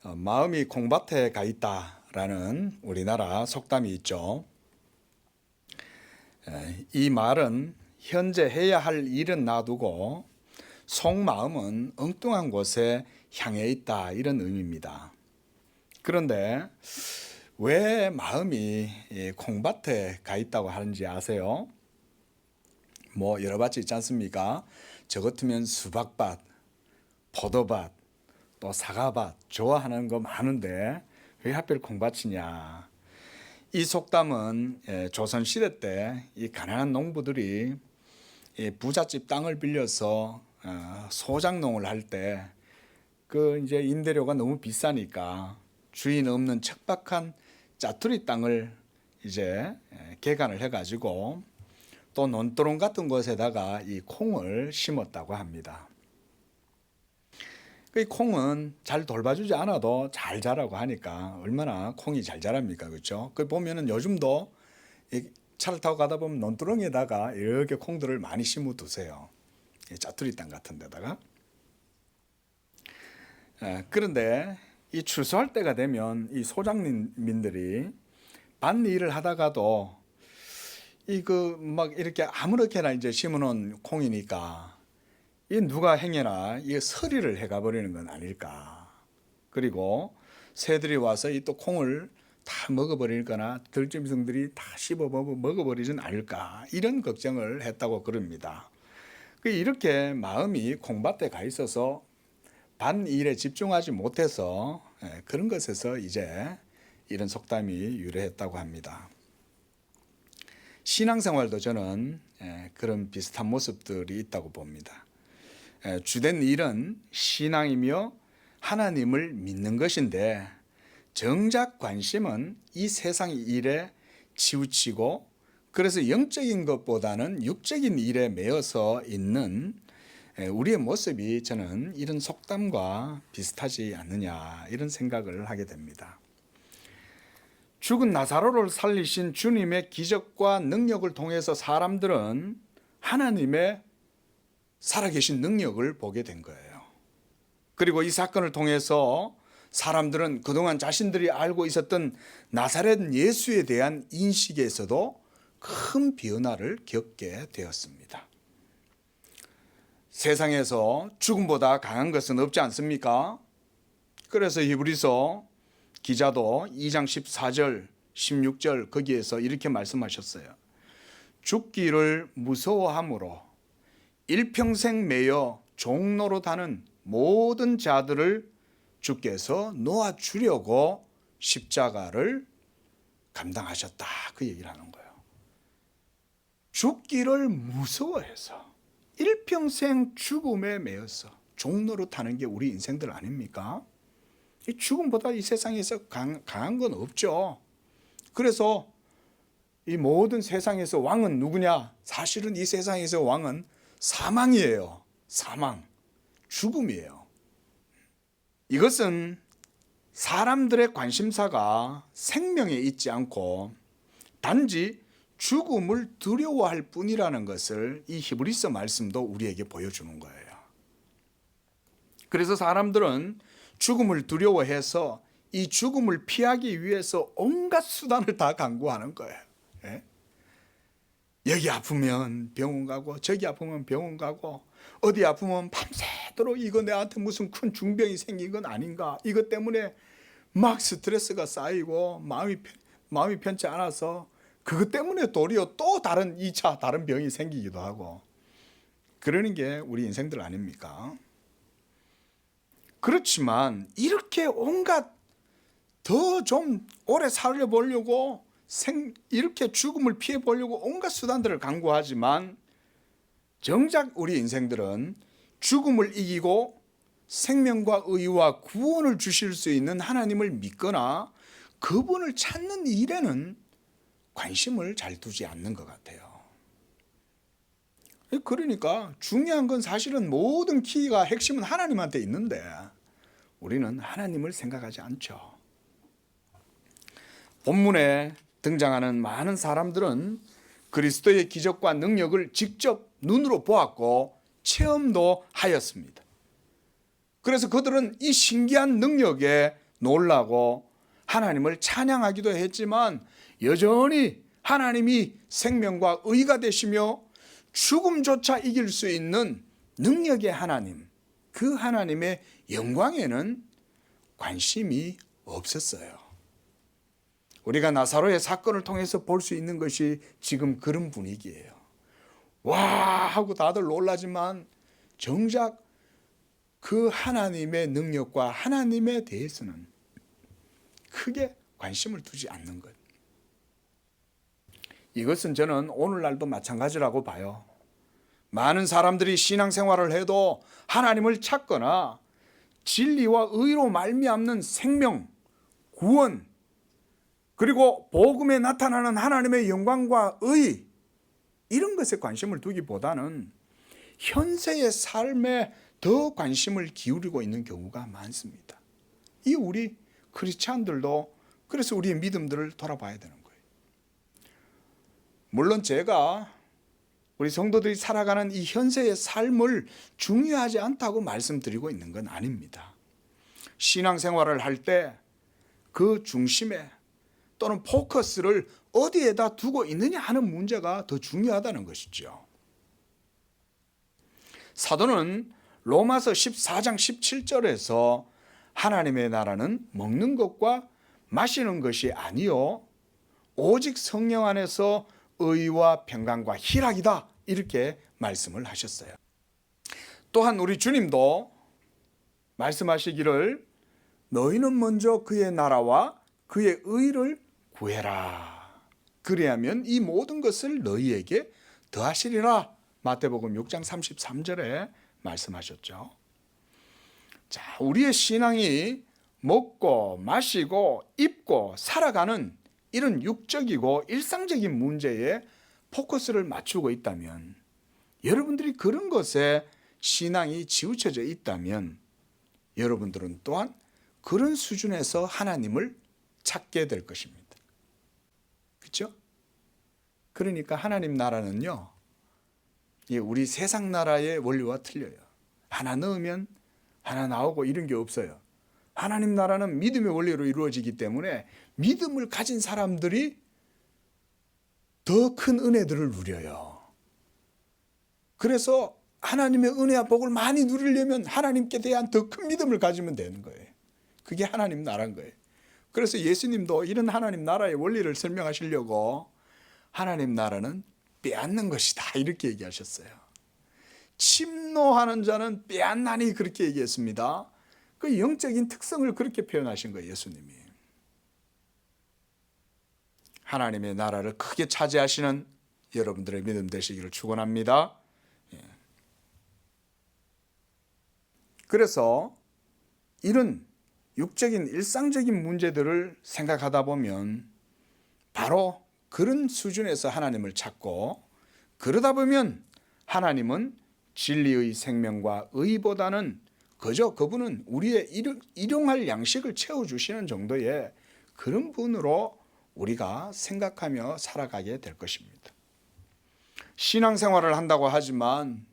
마음이 콩밭에 가 있다라는 우리나라 속담이 있죠. 이 말은 현재 해야 할 일은 놔두고 속마음은 엉뚱한 곳에 향해 있다, 이런 의미입니다. 그런데 왜 마음이 콩밭에 가 있다고 하는지 아세요? 뭐 여러 밭이 있지 않습니까? 저 같으면 수박밭, 포도밭, 또 사과밭 좋아하는 거 많은데 왜 하필 콩밭이냐? 이 속담은 조선시대 때 이 가난한 농부들이 부잣집 땅을 빌려서 소작농을 할 때 그 이제 임대료가 너무 비싸니까 주인 없는 척박한 짜투리 땅을 이제 개간을 해가지고 또 논두렁 같은 곳에다가 이 콩을 심었다고 합니다. 이 콩은 잘 돌봐주지 않아도 잘 자라고 하니까 얼마나 콩이 잘 자랍니까, 그렇죠? 그 보면은 요즘도 차를 타고 가다 보면 논두렁에다가 이렇게 콩들을 많이 심어 두세요. 짜투리 땅 같은 데다가. 그런데 이 추수할 때가 되면 이 소작민들이 밭일을 하다가도 막 이렇게 아무렇게나 이제 심어놓은 콩이니까 이 누가 행여나 이 서리를 해가 버리는 건 아닐까. 그리고 새들이 와서 이 또 콩을 다 먹어버리거나 들짐승들이 다 씹어 먹어버리진 않을까, 이런 걱정을 했다고 그럽니다. 이렇게 마음이 콩밭에 가 있어서 밭일에 집중하지 못해서 그런 것에서 이제 이런 속담이 유래했다고 합니다. 신앙생활도 저는 그런 비슷한 모습들이 있다고 봅니다. 주된 일은 신앙이며 하나님을 믿는 것인데 정작 관심은 이 세상 일에 치우치고, 그래서 영적인 것보다는 육적인 일에 매여서 있는 우리의 모습이 저는 이런 속담과 비슷하지 않느냐, 이런 생각을 하게 됩니다. 죽은 나사로를 살리신 주님의 기적과 능력을 통해서 사람들은 하나님의 살아계신 능력을 보게 된 거예요. 그리고 이 사건을 통해서 사람들은 그동안 자신들이 알고 있었던 나사렛 예수에 대한 인식에서도 큰 변화를 겪게 되었습니다. 세상에서 죽음보다 강한 것은 없지 않습니까? 그래서 히브리서 기자도 2장 14절, 16절 거기에서 이렇게 말씀하셨어요. 죽기를 무서워함으로 일평생 매여 종노릇하는 모든 자들을 주께서 놓아주려고 십자가를 감당하셨다, 그 얘기를 하는 거예요. 죽기를 무서워해서 일평생 죽음에 매여서 종노릇하는 게 우리 인생들 아닙니까? 이 죽음보다 이 세상에서 강한 건 없죠. 그래서 이 모든 세상에서 왕은 누구냐? 사실은 이 세상에서 왕은 사망이에요. 사망, 죽음이에요. 이것은 사람들의 관심사가 생명에 있지 않고 단지 죽음을 두려워할 뿐이라는 것을 이 히브리서 말씀도 우리에게 보여주는 거예요. 그래서 사람들은 죽음을 두려워해서 이 죽음을 피하기 위해서 온갖 수단을 다 강구하는 거예요. 여기 아프면 병원 가고, 저기 아프면 병원 가고, 어디 아프면 밤새도록 이거 내한테 무슨 큰 중병이 생긴 건 아닌가, 이것 때문에 막 스트레스가 쌓이고 마음이 편치 않아서 그것 때문에 도리어 또 다른 2차 다른 병이 생기기도 하고, 그러는 게 우리 인생들 아닙니까? 그렇지만 이렇게 온갖 더 좀 오래 살려보려고 이렇게 죽음을 피해보려고 온갖 수단들을 강구하지만 정작 우리 인생들은 죽음을 이기고 생명과 의와 구원을 주실 수 있는 하나님을 믿거나 그분을 찾는 일에는 관심을 잘 두지 않는 것 같아요. 그러니까 중요한 건 사실은 모든 키가 핵심은 하나님한테 있는데 우리는 하나님을 생각하지 않죠. 본문에 등장하는 많은 사람들은 그리스도의 기적과 능력을 직접 눈으로 보았고 체험도 하였습니다. 그래서 그들은 이 신기한 능력에 놀라고 하나님을 찬양하기도 했지만 여전히 하나님이 생명과 의가 되시며 죽음조차 이길 수 있는 능력의 하나님, 그 하나님의 영광에는 관심이 없었어요. 우리가 나사로의 사건을 통해서 볼 수 있는 것이 지금 그런 분위기예요. 와 하고 다들 놀라지만 정작 그 하나님의 능력과 하나님에 대해서는 크게 관심을 두지 않는 것. 이것은 저는 오늘날도 마찬가지라고 봐요. 많은 사람들이 신앙생활을 해도 하나님을 찾거나 진리와 의로 말미암는 생명, 구원, 그리고 복음에 나타나는 하나님의 영광과 의, 이런 것에 관심을 두기보다는 현세의 삶에 더 관심을 기울이고 있는 경우가 많습니다. 이 우리 크리스찬들도 그래서 우리의 믿음들을 돌아봐야 되는 거예요. 물론 제가 우리 성도들이 살아가는 이 현세의 삶을 중요하지 않다고 말씀드리고 있는 건 아닙니다. 신앙생활을 할 때 그 중심에 또는 포커스를 어디에다 두고 있느냐 하는 문제가 더 중요하다는 것이죠. 사도는 로마서 14장 17절에서 하나님의 나라는 먹는 것과 마시는 것이 아니요 오직 성령 안에서 의와 평강과 희락이다, 이렇게 말씀을 하셨어요. 또한 우리 주님도 말씀하시기를 너희는 먼저 그의 나라와 그의 의를 구해라. 그리하면 이 모든 것을 너희에게 더하시리라. 마태복음 6장 33절에 말씀하셨죠. 자, 우리의 신앙이 먹고 마시고 입고 살아가는 이런 육적이고 일상적인 문제에 포커스를 맞추고 있다면, 여러분들이 그런 것에 신앙이 치우쳐져 있다면 여러분들은 또한 그런 수준에서 하나님을 찾게 될 것입니다. 그렇죠? 그러니까 하나님 나라는요, 우리 세상 나라의 원리와 틀려요. 하나 넣으면 하나 나오고 이런 게 없어요. 하나님 나라는 믿음의 원리로 이루어지기 때문에 믿음을 가진 사람들이 더 큰 은혜들을 누려요. 그래서 하나님의 은혜와 복을 많이 누리려면 하나님께 대한 더 큰 믿음을 가지면 되는 거예요. 그게 하나님 나라인 거예요. 그래서 예수님도 이런 하나님 나라의 원리를 설명하시려고 하나님 나라는 빼앗는 것이다, 이렇게 얘기하셨어요. 침노하는 자는 빼앗나니, 그렇게 얘기했습니다. 그 영적인 특성을 그렇게 표현하신 거예요, 예수님이. 하나님의 나라를 크게 차지하시는 여러분들의 믿음 되시기를 축원합니다. 그래서 이런 육적인 일상적인 문제들을 생각하다 보면 바로 그런 수준에서 하나님을 찾고, 그러다 보면 하나님은 진리의 생명과 의보다는 그저 그분은 우리의 일용할 양식을 채워주시는 정도의 그런 분으로 우리가 생각하며 살아가게 될 것입니다. 신앙생활을 한다고 하지만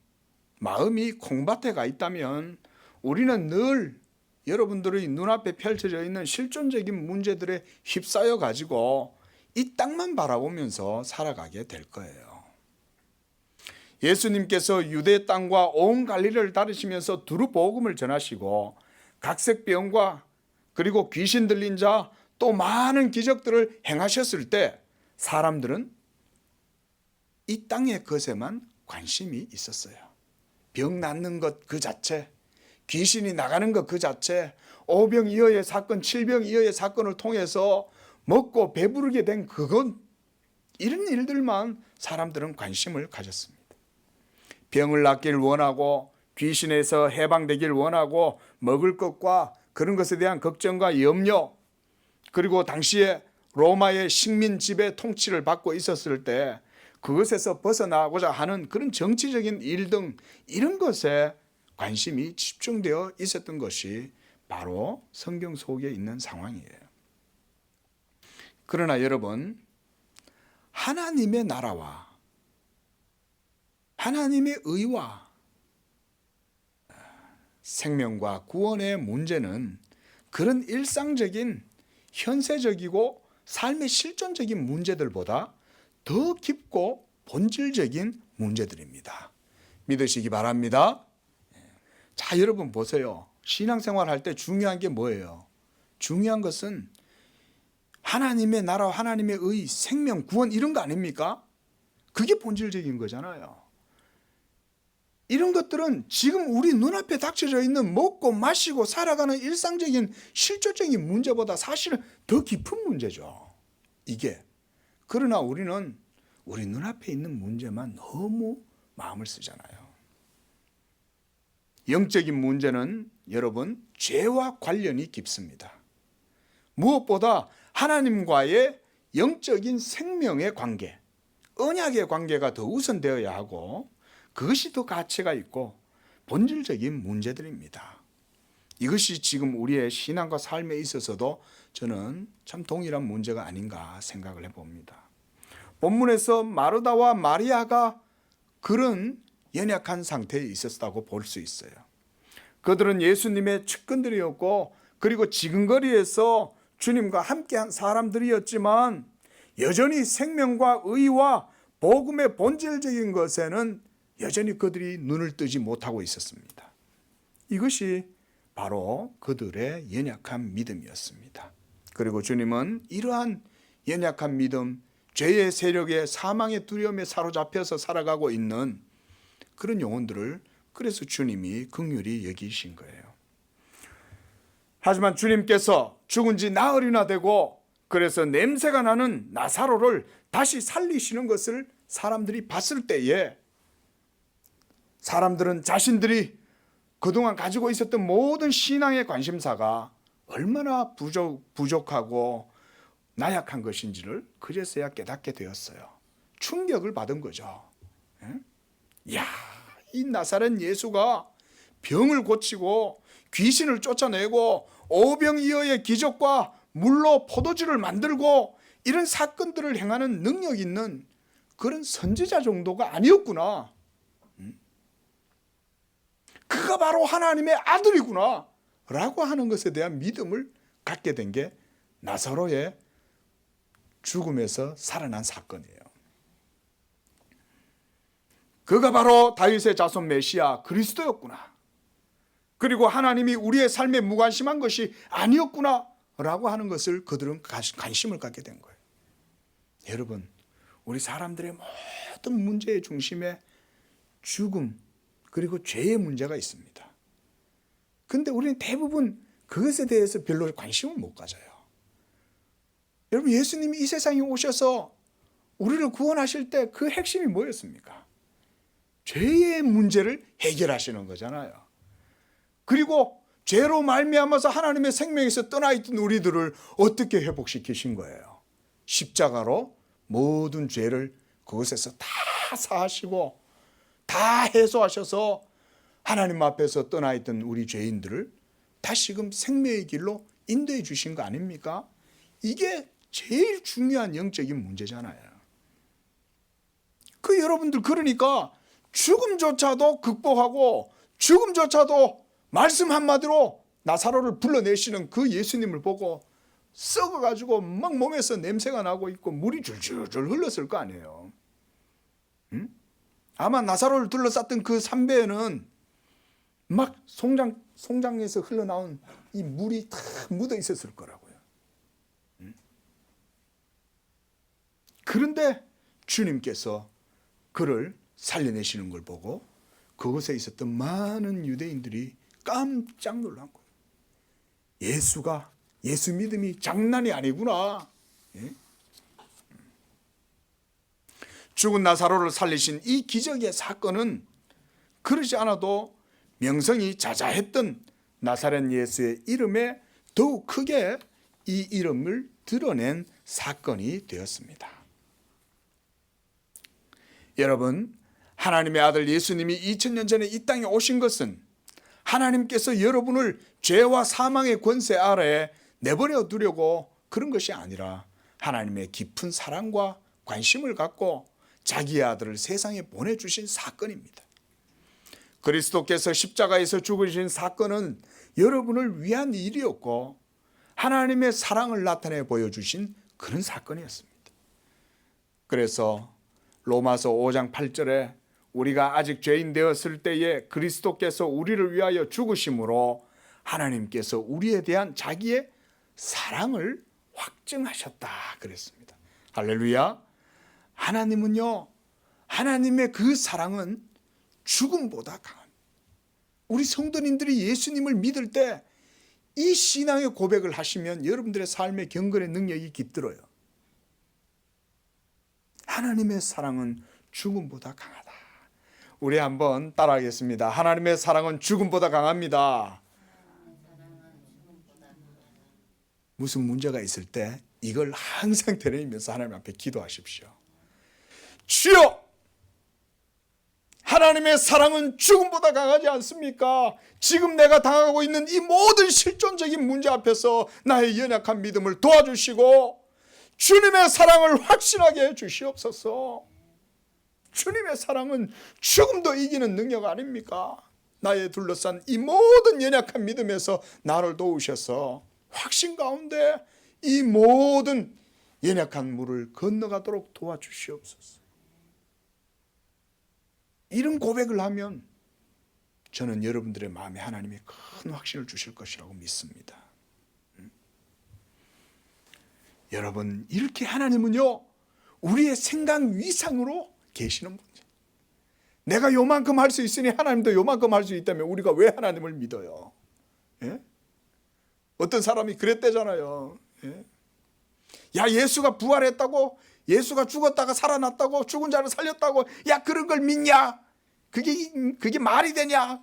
마음이 콩밭에 가 있다면 우리는 늘 여러분들의 눈앞에 펼쳐져 있는 실존적인 문제들에 휩싸여 가지고 이 땅만 바라보면서 살아가게 될 거예요. 예수님께서 유대 땅과 온 갈릴리를 다니시면서 두루 복음을 전하시고 각색병과 그리고 귀신 들린 자, 또 많은 기적들을 행하셨을 때 사람들은 이 땅의 것에만 관심이 있었어요. 병 낫는 것 그 자체, 귀신이 나가는 것 그 자체, 오병이어의 사건, 칠병이어의 사건을 통해서 먹고 배부르게 된 그건, 이런 일들만 사람들은 관심을 가졌습니다. 병을 낫길 원하고 귀신에서 해방되길 원하고 먹을 것과 그런 것에 대한 걱정과 염려, 그리고 당시에 로마의 식민 지배 통치를 받고 있었을 때 그것에서 벗어나고자 하는 그런 정치적인 일 등 이런 것에 관심이 집중되어 있었던 것이 바로 성경 속에 있는 상황이에요. 그러나 여러분, 하나님의 나라와 하나님의 의와 생명과 구원의 문제는 그런 일상적인 현세적이고 삶의 실존적인 문제들보다 더 깊고 본질적인 문제들입니다. 믿으시기 바랍니다. 자, 여러분 보세요. 신앙생활 할 때 중요한 게 뭐예요? 중요한 것은 하나님의 나라, 하나님의 의, 생명, 구원 이런 거 아닙니까? 그게 본질적인 거잖아요. 이런 것들은 지금 우리 눈앞에 닥쳐져 있는 먹고 마시고 살아가는 일상적인 실존적인 문제보다 사실은 더 깊은 문제죠. 이게. 그러나 우리는 우리 눈앞에 있는 문제만 너무 마음을 쓰잖아요. 영적인 문제는 여러분 죄와 관련이 깊습니다. 무엇보다 하나님과의 영적인 생명의 관계, 언약의 관계가 더 우선되어야 하고 그것이 더 가치가 있고 본질적인 문제들입니다. 이것이 지금 우리의 신앙과 삶에 있어서도 저는 참 동일한 문제가 아닌가 생각을 해봅니다. 본문에서 마르다와 마리아가 그런 연약한 상태에 있었다고 볼 수 있어요. 그들은 예수님의 측근들이었고 그리고 지근거리에서 주님과 함께한 사람들이었지만 여전히 생명과 의와 복음의 본질적인 것에는 여전히 그들이 눈을 뜨지 못하고 있었습니다. 이것이 바로 그들의 연약한 믿음이었습니다. 그리고 주님은 이러한 연약한 믿음, 죄의 세력에 사망의 두려움에 사로잡혀서 살아가고 있는 그런 영혼들을 그래서 주님이 긍휼히 여기신 거예요. 하지만 주님께서 죽은 지 나흘이나 되고 그래서 냄새가 나는 나사로를 다시 살리시는 것을 사람들이 봤을 때에 사람들은 자신들이 그동안 가지고 있었던 모든 신앙의 관심사가 얼마나 부족하고 나약한 것인지를 그제서야 깨닫게 되었어요. 충격을 받은 거죠. 이야, 이 나사렛 예수가 병을 고치고 귀신을 쫓아내고 오병이어의 기적과 물로 포도주를 만들고 이런 사건들을 행하는 능력 있는 그런 선지자 정도가 아니었구나. 그가 바로 하나님의 아들이구나 라고 하는 것에 대한 믿음을 갖게 된 게 나사로의 죽음에서 살아난 사건이에요. 그가 바로 다윗의 자손 메시아 그리스도였구나. 그리고 하나님이 우리의 삶에 무관심한 것이 아니었구나 라고 하는 것을 그들은 관심을 갖게 된 거예요. 여러분, 우리 사람들의 모든 문제의 중심에 죽음 그리고 죄의 문제가 있습니다. 그런데 우리는 대부분 그것에 대해서 별로 관심을 못 가져요. 여러분, 예수님이 이 세상에 오셔서 우리를 구원하실 때 그 핵심이 뭐였습니까? 죄의 문제를 해결하시는 거잖아요. 그리고 죄로 말미암아서 하나님의 생명에서 떠나 있던 우리들을 어떻게 회복시키신 거예요? 십자가로 모든 죄를 그것에서 다 사하시고 다 해소하셔서 하나님 앞에서 떠나 있던 우리 죄인들을 다시금 생명의 길로 인도해 주신 거 아닙니까? 이게 제일 중요한 영적인 문제잖아요. 그 여러분들 그러니까 죽음조차도 극복하고 죽음조차도 말씀 한마디로 나사로를 불러내시는 그 예수님을 보고 썩어가지고 막 몸에서 냄새가 나고 있고 물이 줄줄줄 흘렀을 거 아니에요. 아마 나사로를 둘러쌌던 그 삼배에는 막 송장에서 흘러나온 이 물이 다 묻어 있었을 거라고요. 그런데 주님께서 그를 살려내시는 걸 보고 그곳에 있었던 많은 유대인들이 깜짝 놀란 거예요. 예수 믿음이 장난이 아니구나. 죽은 나사로를 살리신 이 기적의 사건은 그러지 않아도 명성이 자자했던 나사렛 예수의 이름에 더욱 크게 이 이름을 드러낸 사건이 되었습니다. 여러분, 하나님의 아들 예수님이 2000년 전에 이 땅에 오신 것은 하나님께서 여러분을 죄와 사망의 권세 아래에 내버려 두려고 그런 것이 아니라 하나님의 깊은 사랑과 관심을 갖고 자기의 아들을 세상에 보내주신 사건입니다. 그리스도께서 십자가에서 죽으신 사건은 여러분을 위한 일이었고 하나님의 사랑을 나타내 보여주신 그런 사건이었습니다. 그래서 로마서 5장 8절에 우리가 아직 죄인 되었을 때에 그리스도께서 우리를 위하여 죽으심으로 하나님께서 우리에 대한 자기의 사랑을 확증하셨다 그랬습니다. 할렐루야. 하나님은요, 하나님의 그 사랑은 죽음보다 강합니다. 우리 성도님들이 예수님을 믿을 때 이 신앙의 고백을 하시면 여러분들의 삶의 경건의 능력이 깃들어요. 하나님의 사랑은 죽음보다 강하다. 우리 한번 따라하겠습니다. 하나님의 사랑은 죽음보다 강합니다. 무슨 문제가 있을 때 이걸 항상 되뇌이면서 하나님 앞에 기도하십시오. 주여! 하나님의 사랑은 죽음보다 강하지 않습니까? 지금 내가 당하고 있는 이 모든 실존적인 문제 앞에서 나의 연약한 믿음을 도와주시고 주님의 사랑을 확신하게 해주시옵소서. 주님의 사랑은 죽음도 이기는 능력 아닙니까? 나의 둘러싼 이 모든 연약한 믿음에서 나를 도우셔서 확신 가운데 이 모든 연약한 물을 건너가도록 도와주시옵소서. 이런 고백을 하면 저는 여러분들의 마음에 하나님이 큰 확신을 주실 것이라고 믿습니다. 여러분, 이렇게 하나님은요, 우리의 생각 위상으로 계시는 분이에요. 내가 요만큼 할 수 있으니 하나님도 요만큼 할 수 있다면 우리가 왜 하나님을 믿어요? 예? 어떤 사람이 그랬대잖아요. 예? 야, 예수가 부활했다고, 예수가 죽었다가 살아났다고, 죽은 자를 살렸다고, 야, 그런 걸 믿냐? 그게 말이 되냐?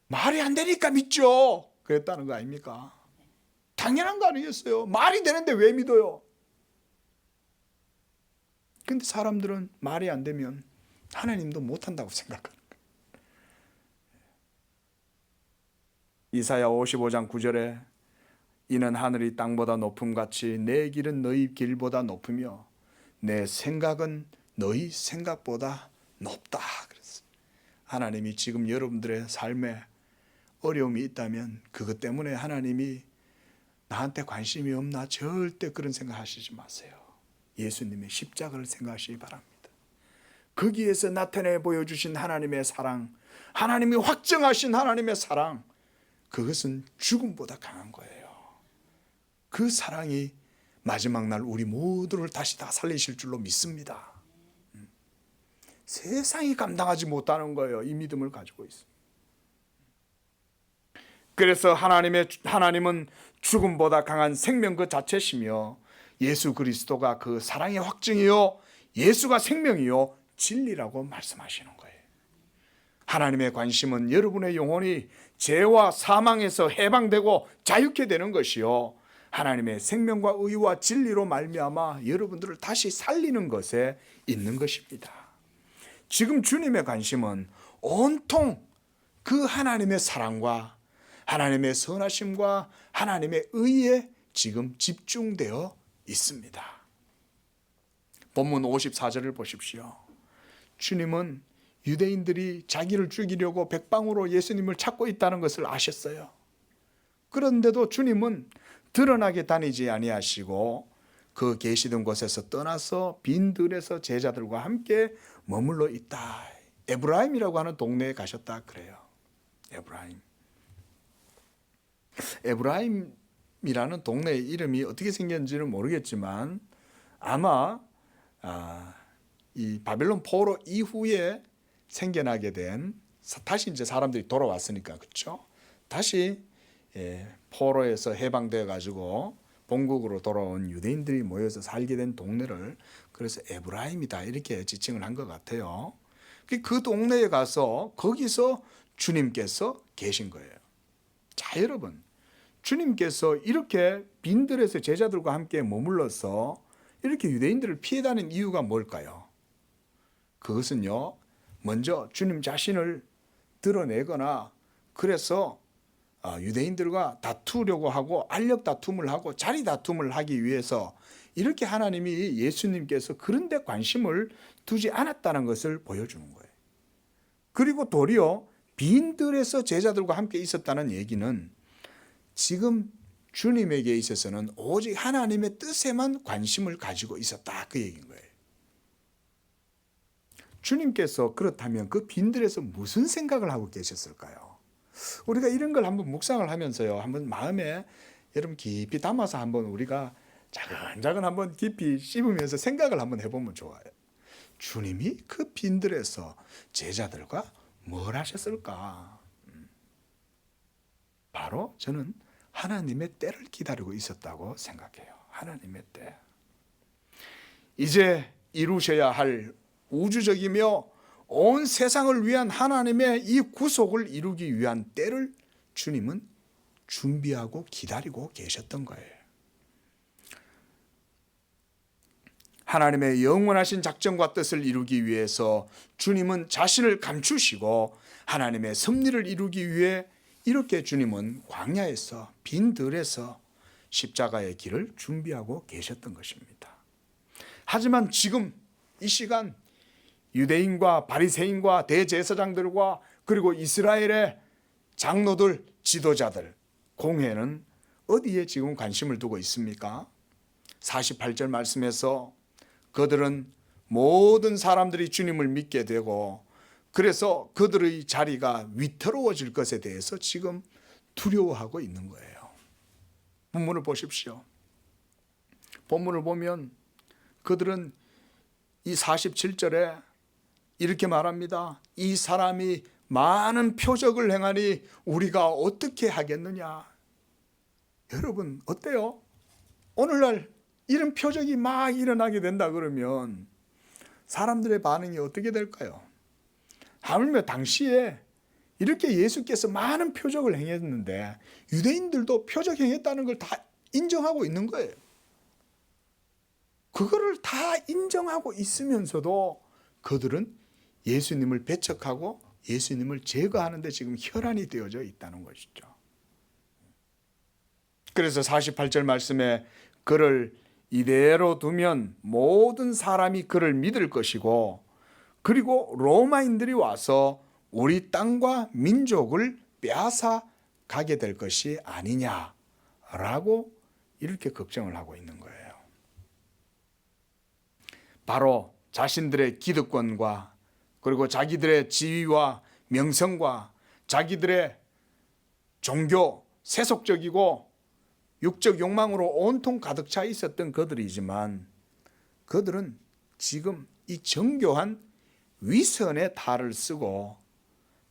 말이 안 되니까 믿죠. 그랬다는 거 아닙니까? 당연한 거 아니겠어요? 말이 되는데 왜 믿어요? 근데 사람들은 말이 안 되면 하나님도 못한다고 생각하는 거예요. 이사야 55장 9절에 이는 하늘이 땅보다 높음같이 내 길은 너희 길보다 높으며 내 생각은 너희 생각보다 높다 그랬어요. 하나님이 지금 여러분들의 삶에 어려움이 있다면 그것 때문에 하나님이 나한테 관심이 없나? 절대 그런 생각하시지 마세요. 예수님의 십자가를 생각하시기 바랍니다. 거기에서 나타내 보여주신 하나님의 사랑, 하나님이 확정하신 하나님의 사랑, 그것은 죽음보다 강한 거예요. 그 사랑이 마지막 날 우리 모두를 다시 다 살리실 줄로 믿습니다. 세상이 감당하지 못하는 거예요. 이 믿음을 가지고 있습니다. 그래서 하나님은 죽음보다 강한 생명 그 자체시며 예수 그리스도가 그 사랑의 확증이요, 예수가 생명이요, 진리라고 말씀하시는 거예요. 하나님의 관심은 여러분의 영혼이 죄와 사망에서 해방되고 자유케 되는 것이요, 하나님의 생명과 의와 진리로 말미암아 여러분들을 다시 살리는 것에 있는 것입니다. 지금 주님의 관심은 온통 그 하나님의 사랑과 하나님의 선하심과 하나님의 의에 지금 집중되어 있습니다. 본문 54절을 보십시오. 주님은 유대인들이 자기를 죽이려고 백방으로 예수님을 찾고 있다는 것을 아셨어요. 그런데도 주님은 드러나게 다니지 아니하시고 그 계시던 곳에서 떠나서 빈들에서 제자들과 함께 머물러 있다. 에브라임이라고 하는 동네에 가셨다 그래요. 에브라임이라는 동네의 이름이 어떻게 생겼는지는 모르겠지만 아마 이 바벨론 포로 이후에 생겨나게 된, 다시 이제 사람들이 돌아왔으니까, 그렇죠? 다시 포로에서 해방되어 가지고 본국으로 돌아온 유대인들이 모여서 살게 된 동네를 그래서 에브라임이다 이렇게 지칭을 한 것 같아요. 그 동네에 가서 거기서 주님께서 계신 거예요. 자, 여러분, 주님께서 이렇게 빈들에서 제자들과 함께 머물러서 이렇게 유대인들을 피해 다니는 이유가 뭘까요? 그것은요, 먼저 주님 자신을 드러내거나 그래서 유대인들과 다투려고 하고 알력 다툼을 하고 자리 다툼을 하기 위해서 이렇게 하나님이 예수님께서 그런 데 관심을 두지 않았다는 것을 보여주는 거예요. 그리고 도리어 빈들에서 제자들과 함께 있었다는 얘기는 지금 주님에게 있어서는 오직 하나님의 뜻에만 관심을 가지고 있었다, 그 얘기인 거예요. 주님께서 그렇다면 그 빈들에서 무슨 생각을 하고 계셨을까요? 우리가 이런 걸 한번 묵상을 하면서요, 한번 마음에 여러분 깊이 담아서 한번 우리가 자근자근 한번 깊이 씹으면서 생각을 한번 해보면 좋아요. 주님이 그 빈들에서 제자들과 뭘 하셨을까? 바로 저는 하나님의 때를 기다리고 있었다고 생각해요. 하나님의 때. 이제 이루셔야 할 우주적이며 온 세상을 위한 하나님의 이 구속을 이루기 위한 때를 주님은 준비하고 기다리고 계셨던 거예요. 하나님의 영원하신 작정과 뜻을 이루기 위해서 주님은 자신을 감추시고 하나님의 섭리를 이루기 위해 이렇게 주님은 광야에서 빈들에서 십자가의 길을 준비하고 계셨던 것입니다. 하지만 지금 이 시간 유대인과 바리새인과 대제사장들과 그리고 이스라엘의 장로들, 지도자들 공회는 어디에 지금 관심을 두고 있습니까? 48절 말씀에서 그들은 모든 사람들이 주님을 믿게 되고 그래서 그들의 자리가 위태로워질 것에 대해서 지금 두려워하고 있는 거예요. 본문을 보십시오. 본문을 보면 그들은 이 47절에 이렇게 말합니다. 이 사람이 많은 표적을 행하니 우리가 어떻게 하겠느냐. 여러분 어때요? 오늘날 이런 표적이 막 일어나게 된다 그러면 사람들의 반응이 어떻게 될까요? 하물며 당시에 이렇게 예수께서 많은 표적을 행했는데 유대인들도 표적 행했다는 걸 다 인정하고 있는 거예요. 그거를 다 인정하고 있으면서도 그들은 예수님을 배척하고 예수님을 제거하는 데 지금 혈안이 되어져 있다는 것이죠. 그래서 48절 말씀에 그를 이대로 두면 모든 사람이 그를 믿을 것이고 그리고 로마인들이 와서 우리 땅과 민족을 빼앗아 가게 될 것이 아니냐라고 이렇게 걱정을 하고 있는 거예요. 바로 자신들의 기득권과 그리고 자기들의 지위와 명성과 자기들의 종교, 세속적이고 육적 욕망으로 온통 가득 차 있었던 그들이지만 그들은 지금 이 정교한 위선의 탈을 쓰고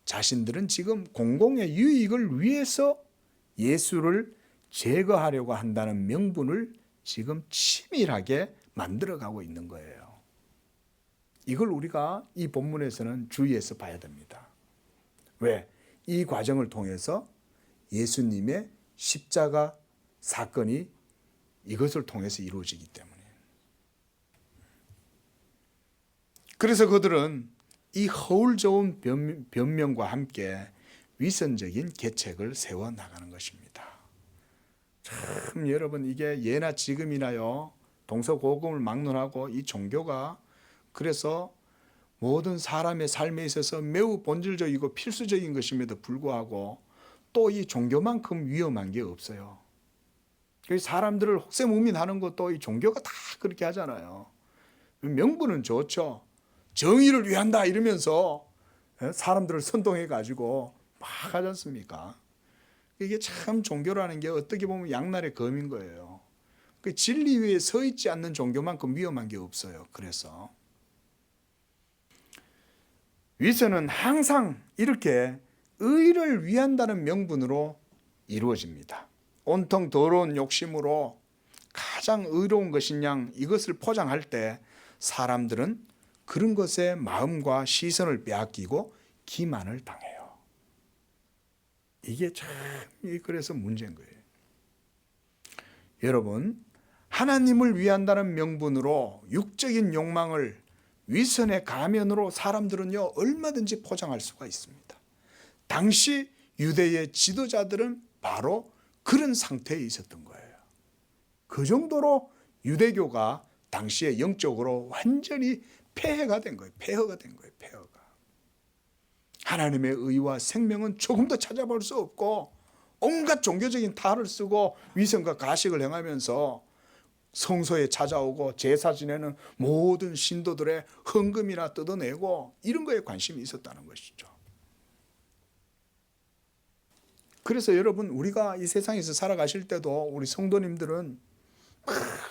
자신들은 지금 공공의 유익을 위해서 예수를 제거하려고 한다는 명분을 지금 치밀하게 만들어가고 있는 거예요. 이걸 우리가 이 본문에서는 주의해서 봐야 됩니다. 왜? 이 과정을 통해서 예수님의 십자가 사건이 이것을 통해서 이루어지기 때문에. 그래서 그들은 이 허울 좋은 변명과 함께 위선적인 계책을 세워 나가는 것입니다. 참 여러분 이게 예나 지금이나요 동서고금을 막론하고 이 종교가 그래서 모든 사람의 삶에 있어서 매우 본질적이고 필수적인 것임에도 불구하고 또 이 종교만큼 위험한 게 없어요. 사람들을 혹세무민하는 것도 이 종교가 다 그렇게 하잖아요. 명분은 좋죠. 정의를 위한다 이러면서 사람들을 선동해 가지고 막 하지 않습니까? 이게 참 종교라는 게 어떻게 보면 양날의 검인 거예요. 그 진리 위에 서 있지 않는 종교만큼 위험한 게 없어요. 그래서 위선은 항상 이렇게 의를 위한다는 명분으로 이루어집니다. 온통 더러운 욕심으로 가장 의로운 것이냐 이것을 포장할 때 사람들은 그런 것에 마음과 시선을 빼앗기고 기만을 당해요. 이게 참 그래서 문제인 거예요. 여러분 하나님을 위한다는 명분으로 육적인 욕망을 위선의 가면으로 사람들은요 얼마든지 포장할 수가 있습니다. 당시 유대의 지도자들은 바로 그런 상태에 있었던 거예요. 그 정도로 유대교가 당시에 영적으로 완전히 폐해가 된 거예요. 폐허가 된 거예요. 폐허가. 하나님의 의와 생명은 조금도 찾아볼 수 없고 온갖 종교적인 탈을 쓰고 위선과 가식을 행하면서 성소에 찾아오고 제사 지내는 모든 신도들의 헌금이나 뜯어내고 이런 거에 관심이 있었다는 것이죠. 그래서 여러분, 우리가 이 세상에서 살아가실 때도 우리 성도님들은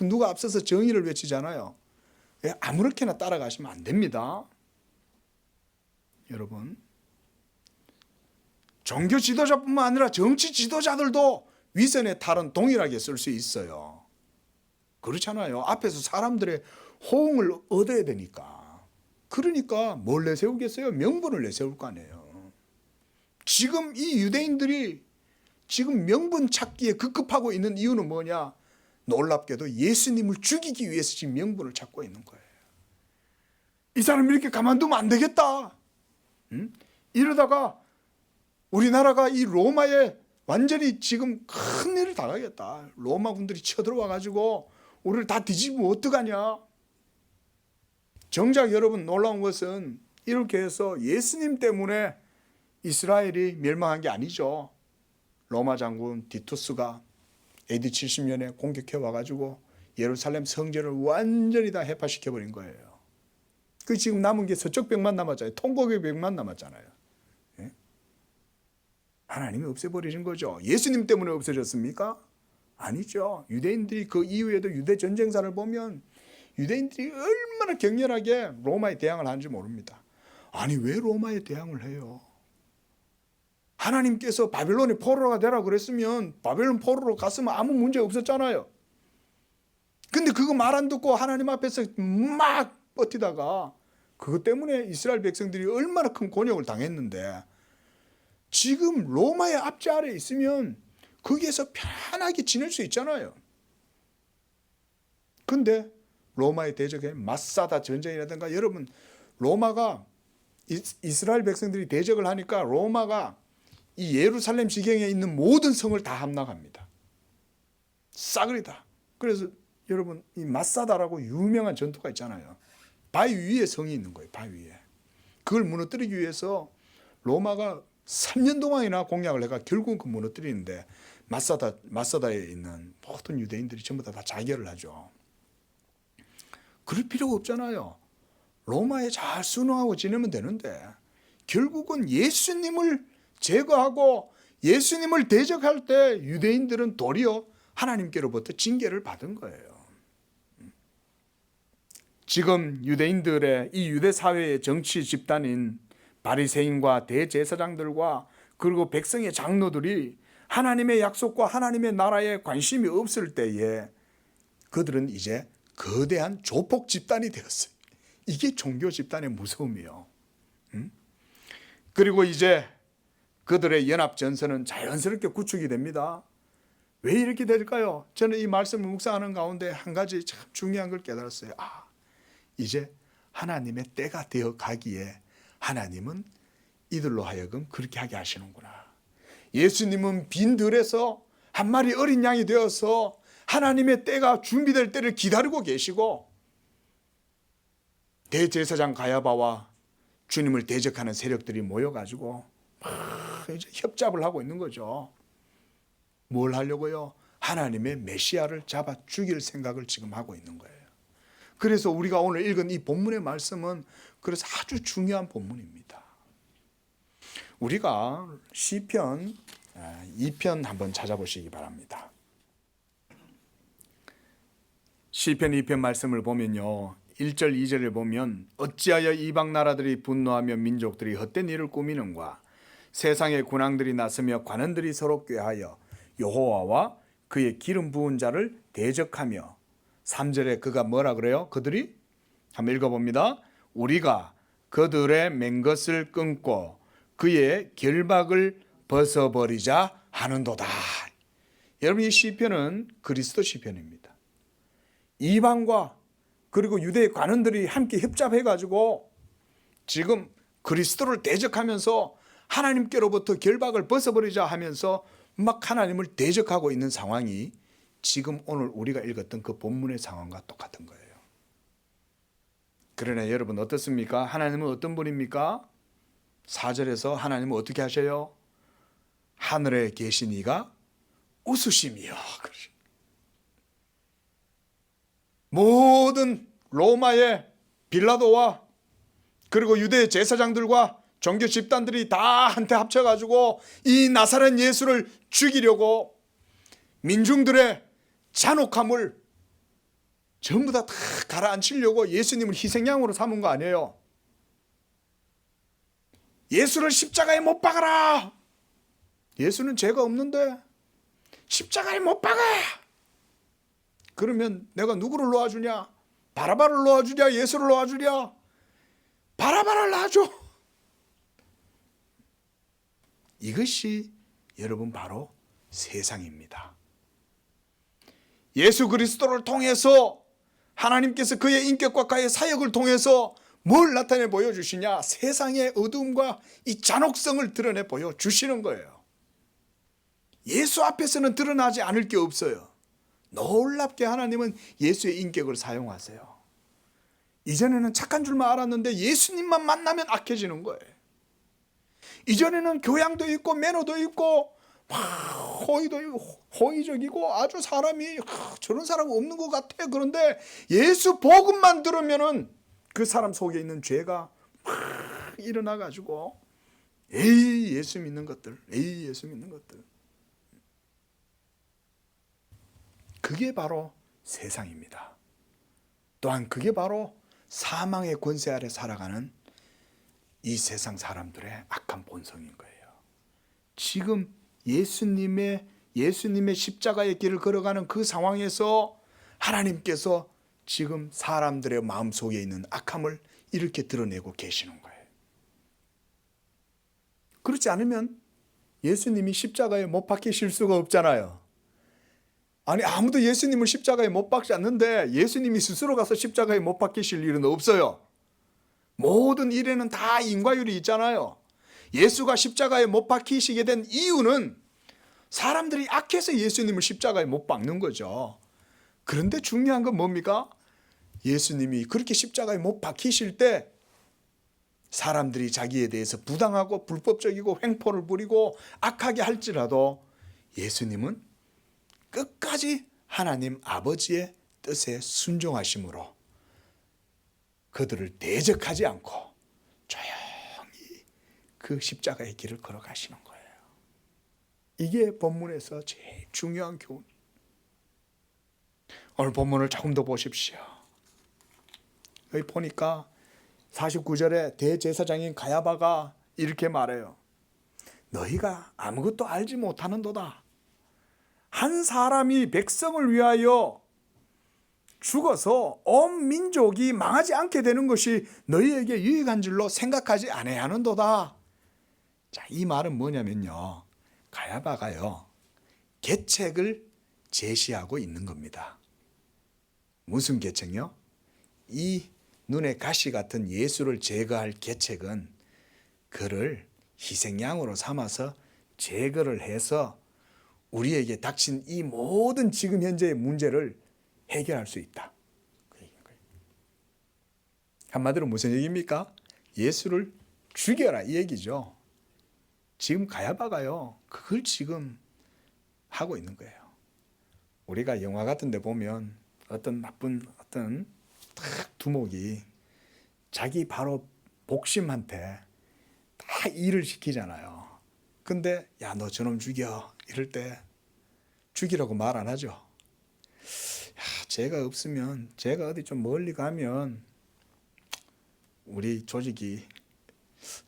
누가 앞서서 정의를 외치잖아요. 아무렇게나 따라가시면 안 됩니다. 여러분, 종교 지도자뿐만 아니라 정치 지도자들도 위선의 탈은 동일하게 쓸 수 있어요. 그렇잖아요. 앞에서 사람들의 호응을 얻어야 되니까. 그러니까 뭘 내세우겠어요? 명분을 내세울 거 아니에요. 지금 이 유대인들이 지금 명분 찾기에 급급하고 있는 이유는 뭐냐? 놀랍게도 예수님을 죽이기 위해서 지금 명분을 찾고 있는 거예요. 이 사람 이렇게 가만두면 안 되겠다. 이러다가 우리나라가 이 로마에 완전히 지금 큰일을 당하겠다. 로마 군들이 쳐들어와 가지고 우리를 다 뒤집으면 어떡하냐. 정작 여러분, 놀라운 것은 이렇게 해서 예수님 때문에 이스라엘이 멸망한 게 아니죠. 로마 장군 디투스가 AD 70년에 공격해 와가지고 예루살렘 성전을 완전히 다 해파시켜버린 거예요. 그 지금 남은 게 서쪽 벽만 남았잖아요. 통곡의 벽만 남았잖아요. 예? 하나님이 없애버리신 거죠. 예수님 때문에 없어졌습니까? 아니죠. 유대인들이 그 이후에도 유대 전쟁사를 보면 유대인들이 얼마나 격렬하게 로마에 대항을 하는지 모릅니다. 아니, 왜 로마에 대항을 해요? 하나님께서 바벨론의 포로가 되라 그랬으면 바벨론 포로로 갔으면 아무 문제 없었잖아요. 근데 그거 말 안 듣고 하나님 앞에서 막 버티다가 그것 때문에 이스라엘 백성들이 얼마나 큰 곤욕을 당했는데, 지금 로마의 압제 아래 있으면 거기에서 편하게 지낼 수 있잖아요. 근데 로마의 대적에 마사다 전쟁이라든가, 여러분, 로마가 이스라엘 백성들이 대적을 하니까 로마가 이 예루살렘 지경에 있는 모든 성을 다 함락합니다. 싸그리 다. 그래서 여러분, 이 마사다라고 유명한 전투가 있잖아요. 바위 위에 성이 있는 거예요. 바위 위에. 그걸 무너뜨리기 위해서 로마가 3년 동안이나 공략을 해가 결국은 그 무너뜨리는데, 마사다에 있는 모든 유대인들이 전부 다 자결을 하죠. 그럴 필요가 없잖아요. 로마에 잘 순응하고 지내면 되는데, 결국은 예수님을 제거하고 예수님을 대적할 때 유대인들은 도리어 하나님께로부터 징계를 받은 거예요. 지금 유대인들의 이 유대 사회의 정치 집단인 바리새인과 대제사장들과 그리고 백성의 장로들이 하나님의 약속과 하나님의 나라에 관심이 없을 때에 그들은 이제 거대한 조폭 집단이 되었어요. 이게 종교 집단의 무서움이에요. 그리고 이제 그들의 연합전선은 자연스럽게 구축이 됩니다. 왜 이렇게 될까요? 저는 이 말씀을 묵상하는 가운데 한 가지 참 중요한 걸 깨달았어요. 이제 하나님의 때가 되어 가기에 하나님은 이들로 하여금 그렇게 하게 하시는구나. 예수님은 빈 들에서 한 마리 어린 양이 되어서 하나님의 때가 준비될 때를 기다리고 계시고, 대제사장 가야바와 주님을 대적하는 세력들이 모여가지고 이제 협잡을 하고 있는 거죠. 뭘 하려고요? 하나님의 메시아를 잡아 죽일 생각을 지금 하고 있는 거예요. 그래서 우리가 오늘 읽은 이 본문의 말씀은 그래서 아주 중요한 본문입니다. 우리가 시편 2편 한번 찾아보시기 바랍니다. 시편 2편 말씀을 보면요, 1절 2절을 보면 어찌하여 이방 나라들이 분노하며 민족들이 헛된 일을 꾸미는가, 세상의 군왕들이 나서며 관원들이 서로 꾀하여 여호와와 그의 기름 부은 자를 대적하며, 3절에 그가 뭐라 그래요? 그들이 한번 읽어봅니다. 우리가 그들의 맨 것을 끊고 그의 결박을 벗어버리자 하는도다. 여러분, 이 시편은 그리스도 시편입니다. 이방과 그리고 유대의 관원들이 함께 협잡해가지고 지금 그리스도를 대적하면서 하나님께로부터 결박을 벗어버리자 하면서 막 하나님을 대적하고 있는 상황이 지금 오늘 우리가 읽었던 그 본문의 상황과 똑같은 거예요. 그러나 여러분 어떻습니까? 하나님은 어떤 분입니까? 4절에서 하나님은 어떻게 하셔요? 하늘에 계신 이가 웃으심이여. 모든 로마의 빌라도와 그리고 유대 제사장들과 종교 집단들이 다 한테 합쳐가지고 이 나사렛 예수를 죽이려고 민중들의 잔혹함을 전부 다 가라앉히려고 예수님을 희생양으로 삼은 거 아니에요. 예수를 십자가에 못 박아라. 예수는 죄가 없는데 십자가에 못 박아. 그러면 내가 누구를 놓아주냐? 바라바를 놓아주냐? 예수를 놓아주냐? 바라바를 놔줘. 이것이 여러분 바로 세상입니다. 예수 그리스도를 통해서 하나님께서 그의 인격과 그의 사역을 통해서 뭘 나타내 보여주시냐? 세상의 어두움과 이 잔혹성을 드러내 보여주시는 거예요. 예수 앞에서는 드러나지 않을 게 없어요. 놀랍게 하나님은 예수의 인격을 사용하세요. 이전에는 착한 줄만 알았는데 예수님만 만나면 악해지는 거예요. 이전에는 교양도 있고 매너도 있고 호의적이고 아주 사람이 저런 사람 없는 것 같아. 그런데 예수 복음만 들으면은 그 사람 속에 있는 죄가 일어나 가지고 에이 예수 믿는 것들, 에이 예수 믿는 것들. 그게 바로 세상입니다. 또한 그게 바로 사망의 권세 아래 살아가는 이 세상 사람들의 악한 본성인 거예요. 지금 예수님의 십자가의 길을 걸어가는 그 상황에서 하나님께서 지금 사람들의 마음속에 있는 악함을 이렇게 드러내고 계시는 거예요. 그렇지 않으면 예수님이 십자가에 못 박히실 수가 없잖아요. 아니 아무도 예수님을 십자가에 못 박지 않는데 예수님이 스스로 가서 십자가에 못 박히실 일은 없어요. 모든 일에는 다 인과율이 있잖아요. 예수가 십자가에 못 박히시게 된 이유는 사람들이 악해서 예수님을 십자가에 못 박는 거죠. 그런데 중요한 건 뭡니까? 예수님이 그렇게 십자가에 못 박히실 때 사람들이 자기에 대해서 부당하고 불법적이고 횡포를 부리고 악하게 할지라도 예수님은 끝까지 하나님 아버지의 뜻에 순종하심으로 그들을 대적하지 않고 조용히 그 십자가의 길을 걸어가시는 거예요. 이게 본문에서 제일 중요한 교훈. 오늘 본문을 조금 더 보십시오. 여기 보니까 49절에 대제사장인 가야바가 이렇게 말해요. 너희가 아무것도 알지 못하는도다. 한 사람이 백성을 위하여 죽어서 온 민족이 망하지 않게 되는 것이 너희에게 유익한 줄로 생각하지 아니하는도다. 자, 이 말은 뭐냐면요. 가야바가요. 계책을 제시하고 있는 겁니다. 무슨 계책요? 이 눈에 가시 같은 예수를 제거할 계책은 그를 희생양으로 삼아서 제거를 해서 우리에게 닥친 이 모든 지금 현재의 문제를 해결할 수 있다. 한마디로 무슨 얘기입니까? 예수를 죽여라 이 얘기죠. 지금 가야바가요. 그걸 지금 하고 있는 거예요. 우리가 영화 같은 데 보면 어떤 나쁜 두목이 자기 바로 복심한테 다 일을 시키잖아요. 근데 야, 너 저놈 죽여 이럴 때 죽이라고 말 안 하죠. 야, 죄가 없으면 죄가 어디 좀 멀리 가면 우리 조직이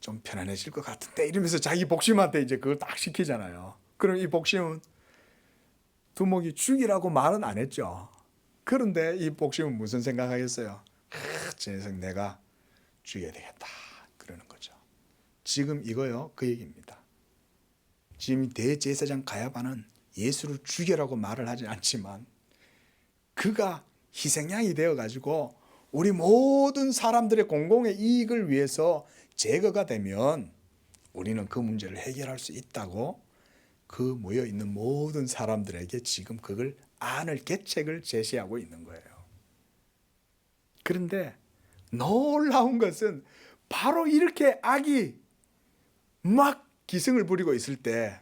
좀 편안해질 것 같은데 이러면서 자기 복심한테 이제 그걸 딱 시키잖아요. 그럼 이 복심은 두목이 죽이라고 말은 안 했죠. 그런데 이 복심은 무슨 생각하겠어요? 저 녀석 내가 죽여야 되겠다 그러는 거죠. 지금 이거요 그 얘기입니다. 지금 대제사장 가야바는 예수를 죽여라고 말을 하지 않지만 그가 희생양이 되어가지고 우리 모든 사람들의 공공의 이익을 위해서 제거가 되면 우리는 그 문제를 해결할 수 있다고 그 모여있는 모든 사람들에게 지금 그걸 안을 계책을 제시하고 있는 거예요. 그런데 놀라운 것은 바로 이렇게 악이 막 기승을 부리고 있을 때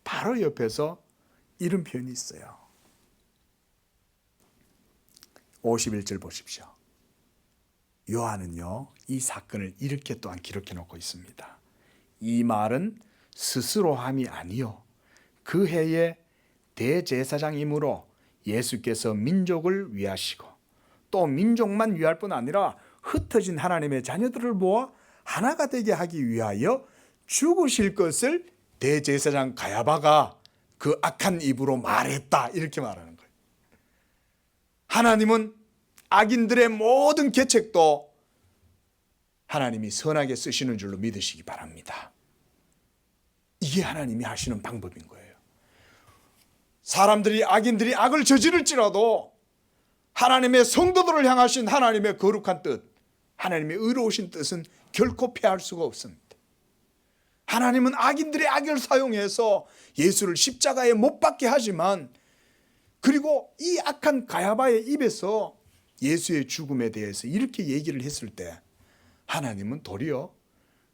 바로 옆에서 이런 표현이 있어요. 51절 보십시오. 요한은요, 이 사건을 이렇게 또한 기록해 놓고 있습니다. 이 말은 스스로 함이 아니요 그 해에 대제사장이므로 예수께서 민족을 위하시고 또 민족만 위할 뿐 아니라 흩어진 하나님의 자녀들을 모아 하나가 되게 하기 위하여 죽으실 것을 대제사장 가야바가 그 악한 입으로 말했다, 이렇게 말하는 거예요. 하나님은 악인들의 모든 계책도 하나님이 선하게 쓰시는 줄로 믿으시기 바랍니다. 이게 하나님이 하시는 방법인 거예요. 사람들이, 악인들이 악을 저지를지라도 하나님의 성도들을 향하신 하나님의 거룩한 뜻, 하나님의 의로우신 뜻은 결코 패할 수가 없습니다. 하나님은 악인들의 악을 사용해서 예수를 십자가에 못 박게 하지만, 그리고 이 악한 가야바의 입에서 예수의 죽음에 대해서 이렇게 얘기를 했을 때 하나님은 도리어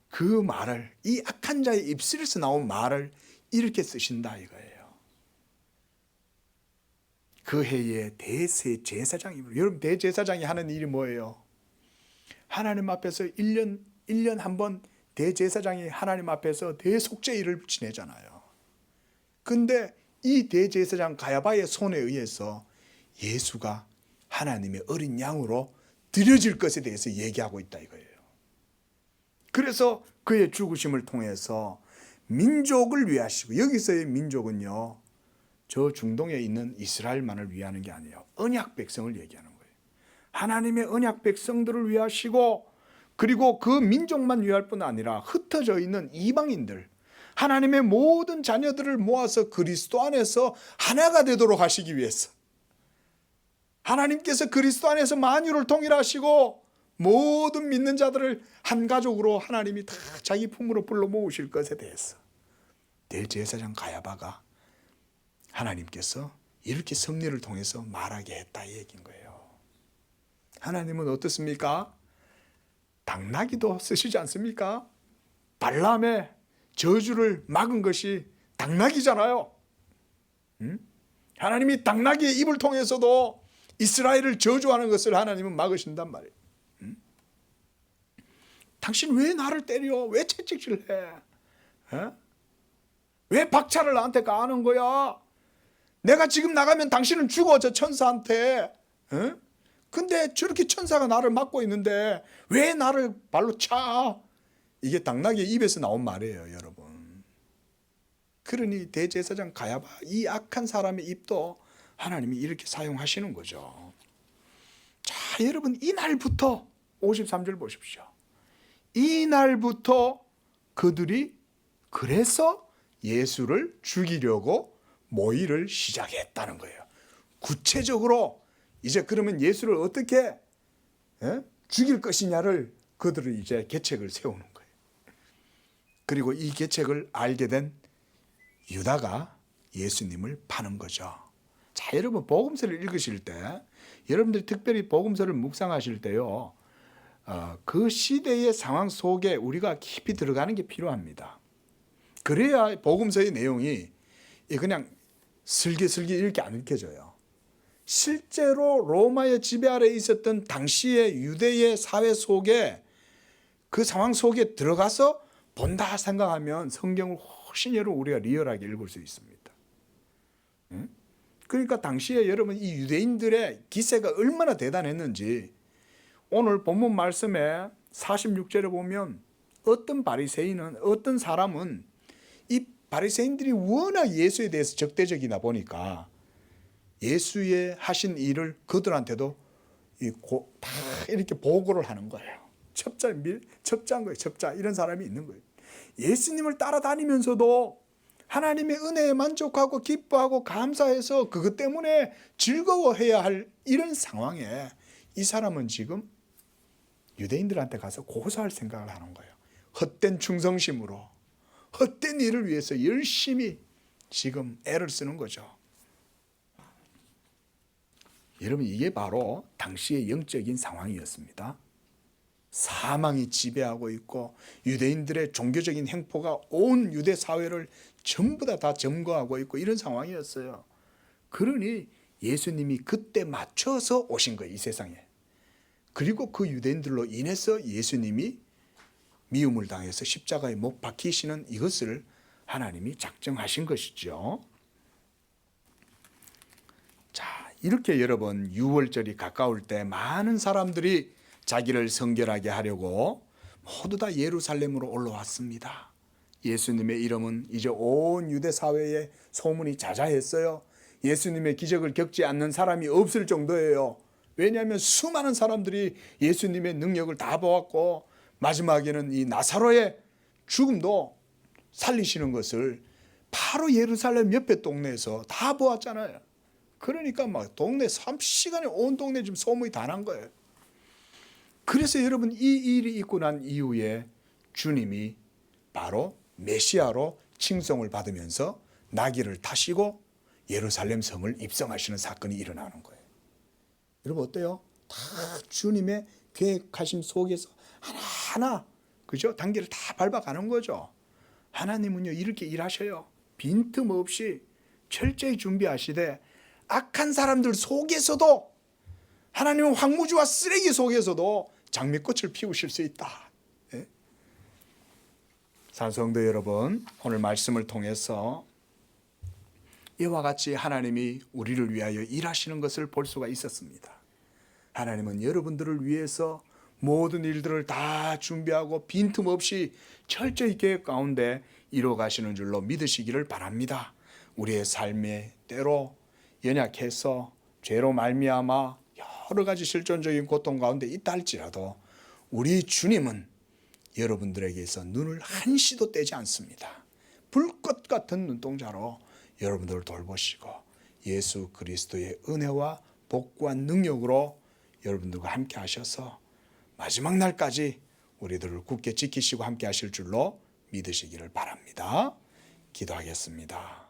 그 말을, 이 악한 자의 입술에서 나온 말을 이렇게 쓰신다 이거예요. 그 해에 대제사장이므로, 여러분 대제사장이 하는 일이 뭐예요? 하나님 앞에서 1년 한 번 대제사장이 하나님 앞에서 대속죄일을 지내잖아요. 근데 이 대제사장 가야바의 손에 의해서 예수가 하나님의 어린 양으로 드려질 것에 대해서 얘기하고 있다 이거예요. 그래서 그의 죽으심을 통해서 민족을 위하시고, 여기서의 민족은요, 저 중동에 있는 이스라엘만을 위하는 게 아니에요. 언약 백성을 얘기하는 거예요. 하나님의 언약 백성들을 위하시고, 그리고 그 민족만 위할 뿐 아니라 흩어져 있는 이방인들, 하나님의 모든 자녀들을 모아서 그리스도 안에서 하나가 되도록 하시기 위해서, 하나님께서 그리스도 안에서 만유를 통일하시고 모든 믿는 자들을 한 가족으로 하나님이 다 자기 품으로 불러 모으실 것에 대해서 대제사장 가야바가 하나님께서 이렇게 섭리를 통해서 말하게 했다 이 얘기인 거예요. 하나님은 어떻습니까? 당나귀도 쓰시지 않습니까? 발람의 저주를 막은 것이 당나귀잖아요. 하나님이 당나귀의 입을 통해서도 이스라엘을 저주하는 것을 하나님은 막으신단 말이에요. 당신 왜 나를 때려? 왜 채찍질해? 왜 박차를 나한테 가하는 거야? 내가 지금 나가면 당신은 죽어, 저 천사한테. 근데 저렇게 천사가 나를 막고 있는데 왜 나를 발로 차? 이게 당나귀의 입에서 나온 말이에요, 여러분. 그러니 대제사장 가야바, 이 악한 사람의 입도 하나님이 이렇게 사용하시는 거죠. 자, 여러분, 이날부터 53절 보십시오. 이날부터 그들이 그래서 예수를 죽이려고 모의를 시작했다는 거예요. 구체적으로 이제 그러면 예수를 어떻게 죽일 것이냐를 그들은 이제 계책을 세우는 거예요. 그리고 이 계책을 알게 된 유다가 예수님을 파는 거죠. 자, 여러분, 복음서를 읽으실 때, 여러분들이 특별히 복음서를 묵상하실 때요, 그 시대의 상황 속에 우리가 깊이 들어가는 게 필요합니다. 그래야 복음서의 내용이 그냥 슬기슬기 이렇게 안 읽혀져요. 실제로 로마의 지배 아래에 있었던 당시의 유대의 사회 속에, 그 상황 속에 들어가서 본다 생각하면 성경을 훨씬 여러분 우리가 리얼하게 읽을 수 있습니다. 그러니까 당시에 여러분 이 유대인들의 기세가 얼마나 대단했는지 오늘 본문 말씀에 46절에 보면 어떤 바리새인은, 어떤 사람은, 이 바리새인들이 워낙 예수에 대해서 적대적이다 보니까 예수의 하신 일을 그들한테도 다 이렇게 보고를 하는 거예요. 첩자인 거예요. 첩자, 이런 사람이 있는 거예요. 예수님을 따라다니면서도 하나님의 은혜에 만족하고 기뻐하고 감사해서 그것 때문에 즐거워해야 할 이런 상황에 이 사람은 지금 유대인들한테 가서 고소할 생각을 하는 거예요. 헛된 충성심으로, 헛된 일을 위해서 열심히 지금 애를 쓰는 거죠. 여러분, 이게 바로 당시의 영적인 상황이었습니다. 사망이 지배하고 있고 유대인들의 종교적인 행포가 온 유대 사회를 전부 다 점거하고 있고 이런 상황이었어요. 그러니 예수님이 그때 맞춰서 오신 거예요, 이 세상에. 그리고 그 유대인들로 인해서 예수님이 미움을 당해서 십자가에 못 박히시는 이것을 하나님이 작정하신 것이죠. 자, 이렇게 여러분 유월절이 가까울 때 많은 사람들이 자기를 성결하게 하려고 모두 다 예루살렘으로 올라왔습니다. 예수님의 이름은 이제 온 유대 사회에 소문이 자자했어요. 예수님의 기적을 겪지 않는 사람이 없을 정도예요. 왜냐하면 수많은 사람들이 예수님의 능력을 다 보았고 마지막에는 이 나사로의 죽음도 살리시는 것을 바로 예루살렘 옆에 동네에서 다 보았잖아요. 그러니까 막 동네 3시간에 온 동네 지금 소문이 다 난 거예요. 그래서 여러분 이 일이 있고 난 이후에 주님이 바로 메시아로 칭송을 받으면서 나귀를 타시고 예루살렘 성을 입성하시는 사건이 일어나는 거예요. 여러분 어때요? 다 주님의 계획하심 속에서 하나하나 그죠? 단계를 다 밟아가는 거죠. 하나님은요 이렇게 일하셔요. 빈틈없이 철저히 준비하시되 악한 사람들 속에서도 하나님은 황무지와 쓰레기 속에서도 장미꽃을 피우실 수 있다. 예? 사성도 여러분, 오늘 말씀을 통해서 이와 같이 하나님이 우리를 위하여 일하시는 것을 볼 수가 있었습니다. 하나님은 여러분들을 위해서 모든 일들을 다 준비하고 빈틈없이 철저히 계획 가운데 이루어가시는 줄로 믿으시기를 바랍니다. 우리의 삶의 때로 연약해서 죄로 말미암아 여러 가지 실존적인 고통 가운데 있다 할지라도 우리 주님은 여러분들에게서 눈을 한시도 떼지 않습니다. 불꽃 같은 눈동자로 여러분들을 돌보시고 예수 그리스도의 은혜와 복과 능력으로 여러분들과 함께 하셔서 마지막 날까지 우리들을 굳게 지키시고 함께 하실 줄로 믿으시기를 바랍니다. 기도하겠습니다.